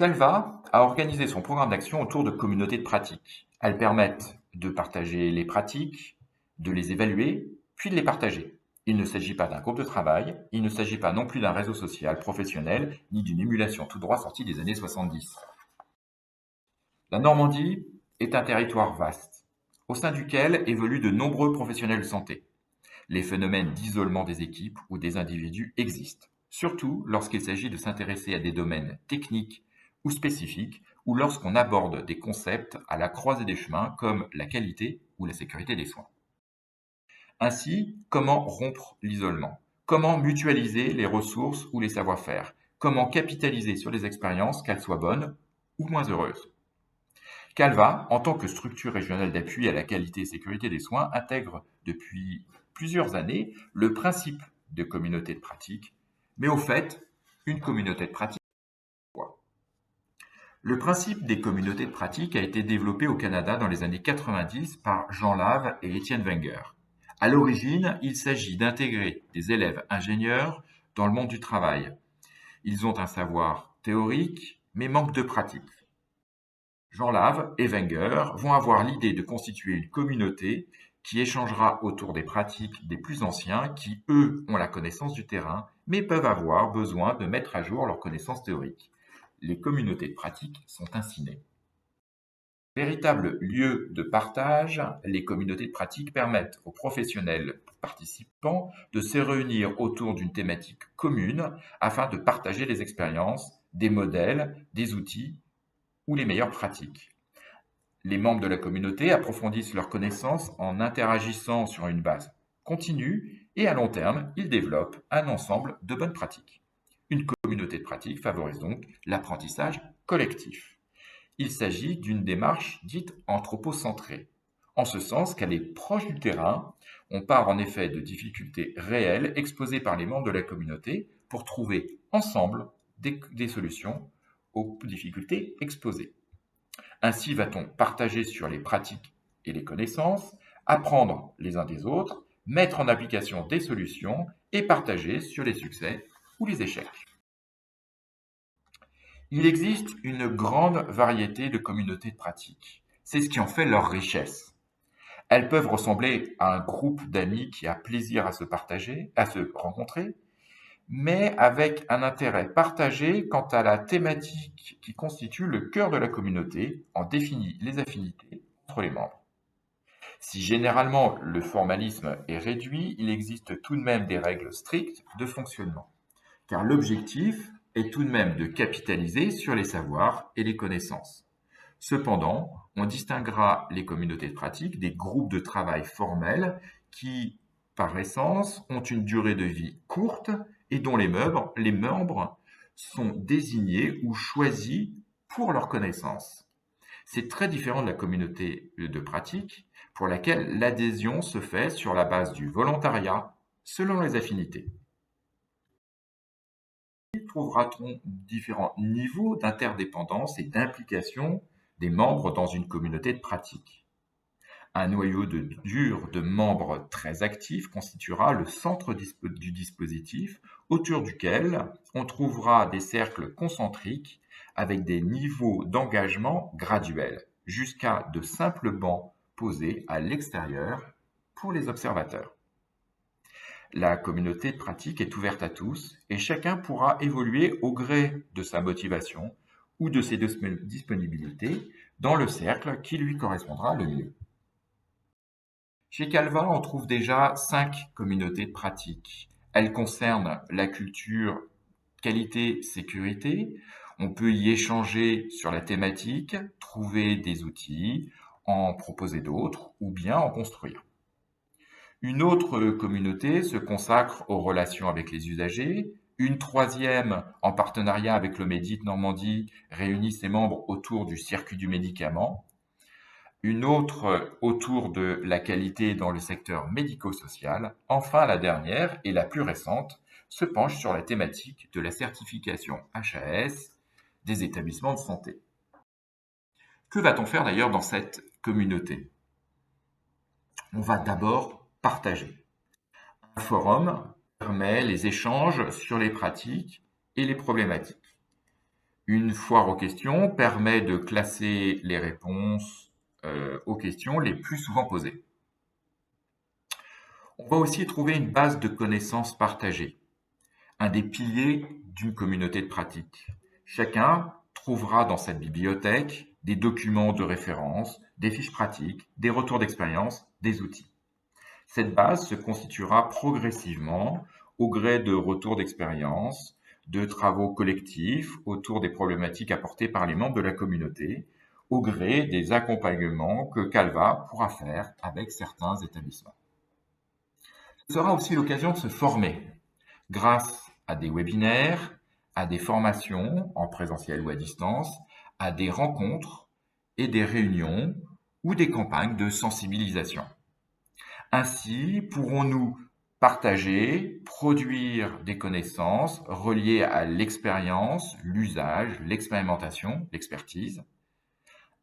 Canva a organisé son programme d'action autour de communautés de pratique. Elles permettent de partager les pratiques, de les évaluer, puis de les partager. Il ne s'agit pas d'un groupe de travail, il ne s'agit pas non plus d'un réseau social professionnel, ni d'une émulation tout droit sortie des années 70. La Normandie est un territoire vaste, au sein duquel évoluent de nombreux professionnels de santé. Les phénomènes d'isolement des équipes ou des individus existent, surtout lorsqu'il s'agit de s'intéresser à des domaines techniques ou spécifiques, ou lorsqu'on aborde des concepts à la croisée des chemins comme la qualité ou la sécurité des soins. Ainsi, comment rompre l'isolement? Comment mutualiser les ressources ou les savoir-faire? Comment capitaliser sur les expériences, qu'elles soient bonnes ou moins heureuses? Calva, en tant que structure régionale d'appui à la qualité et sécurité des soins, intègre depuis plusieurs années le principe de communauté de pratique. Mais au fait, une communauté de pratique, c'est quoi? Le principe des communautés de pratique a été développé au Canada dans les années 90 par Jean Lave et Étienne Wenger. À l'origine, il s'agit d'intégrer des élèves ingénieurs dans le monde du travail. Ils ont un savoir théorique, mais manquent de pratique. Jean Lave et Wenger vont avoir l'idée de constituer une communauté qui échangera autour des pratiques des plus anciens qui, eux, ont la connaissance du terrain, mais peuvent avoir besoin de mettre à jour leurs connaissances théoriques. Les communautés de pratique sont ainsi nées. Véritables lieux de partage, les communautés de pratique permettent aux professionnels participants de se réunir autour d'une thématique commune afin de partager les expériences, des modèles, des outils ou les meilleures pratiques. Les membres de la communauté approfondissent leurs connaissances en interagissant sur une base continue et à long terme, ils développent un ensemble de bonnes pratiques. Une communauté de pratique favorise donc l'apprentissage collectif. Il s'agit d'une démarche dite anthropocentrée, en ce sens qu'elle est proche du terrain. On part en effet de difficultés réelles exposées par les membres de la communauté pour trouver ensemble des solutions aux difficultés exposées. Ainsi va-t-on partager sur les pratiques et les connaissances, apprendre les uns des autres, mettre en application des solutions et partager sur les succès ou les échecs. Il existe une grande variété de communautés de pratiques. C'est ce qui en fait leur richesse. Elles peuvent ressembler à un groupe d'amis qui a plaisir à se partager, à se rencontrer, mais avec un intérêt partagé quant à la thématique qui constitue le cœur de la communauté, en définit les affinités entre les membres. Si généralement le formalisme est réduit, il existe tout de même des règles strictes de fonctionnement, car l'objectif est tout de même de capitaliser sur les savoirs et les connaissances. Cependant, on distinguera les communautés de pratique des groupes de travail formels qui, par essence, ont une durée de vie courte et dont les membres sont désignés ou choisis pour leurs connaissances. C'est très différent de la communauté de pratique pour laquelle l'adhésion se fait sur la base du volontariat selon les affinités. Trouvera-t-on différents niveaux d'interdépendance et d'implication des membres dans une communauté de pratique? Un noyau dur de membres très actifs constituera le centre du dispositif, autour duquel on trouvera des cercles concentriques avec des niveaux d'engagement graduels, jusqu'à de simples bancs posés à l'extérieur pour les observateurs. La communauté de pratique est ouverte à tous et chacun pourra évoluer au gré de sa motivation ou de ses disponibilités dans le cercle qui lui correspondra le mieux. Chez Calva, on trouve déjà 5 communautés de pratique. Elles concernent la culture qualité-sécurité. On peut y échanger sur la thématique, trouver des outils, en proposer d'autres ou bien en construire. Une autre communauté se consacre aux relations avec les usagers. Une troisième, en partenariat avec le Médit Normandie, réunit ses membres autour du circuit du médicament. Une autre autour de la qualité dans le secteur médico-social. Enfin, la dernière, et la plus récente, se penche sur la thématique de la certification HAS des établissements de santé. Que va-t-on faire d'ailleurs dans cette communauté? On va d'abord partager. Un forum permet les échanges sur les pratiques et les problématiques. Une foire aux questions permet de classer les réponses aux questions les plus souvent posées. On va aussi trouver une base de connaissances partagées, un des piliers d'une communauté de pratique. Chacun trouvera dans cette bibliothèque des documents de référence, des fiches pratiques, des retours d'expérience, des outils. Cette base se constituera progressivement au gré de retours d'expérience, de travaux collectifs autour des problématiques apportées par les membres de la communauté, au gré des accompagnements que Calva pourra faire avec certains établissements. Ce sera aussi l'occasion de se former grâce à des webinaires, à des formations en présentiel ou à distance, à des rencontres et des réunions ou des campagnes de sensibilisation. Ainsi, pourrons-nous partager, produire des connaissances reliées à l'expérience, l'usage, l'expérimentation, l'expertise,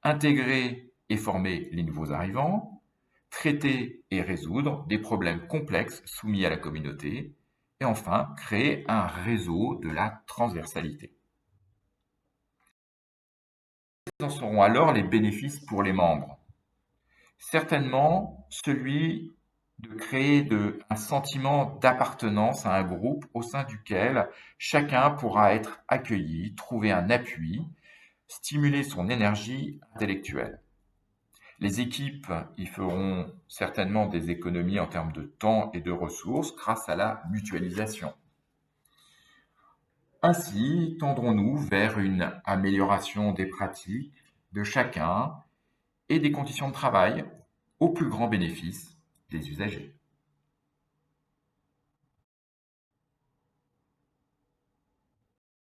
intégrer et former les nouveaux arrivants, traiter et résoudre des problèmes complexes soumis à la communauté, et enfin, créer un réseau de la transversalité. Quels en seront alors les bénéfices pour les membres? Certainement celui de créer un sentiment d'appartenance à un groupe au sein duquel chacun pourra être accueilli, trouver un appui, stimuler son énergie intellectuelle. Les équipes y feront certainement des économies en termes de temps et de ressources grâce à la mutualisation. Ainsi tendrons-nous vers une amélioration des pratiques de chacun et des conditions de travail au plus grand bénéfice des usagers.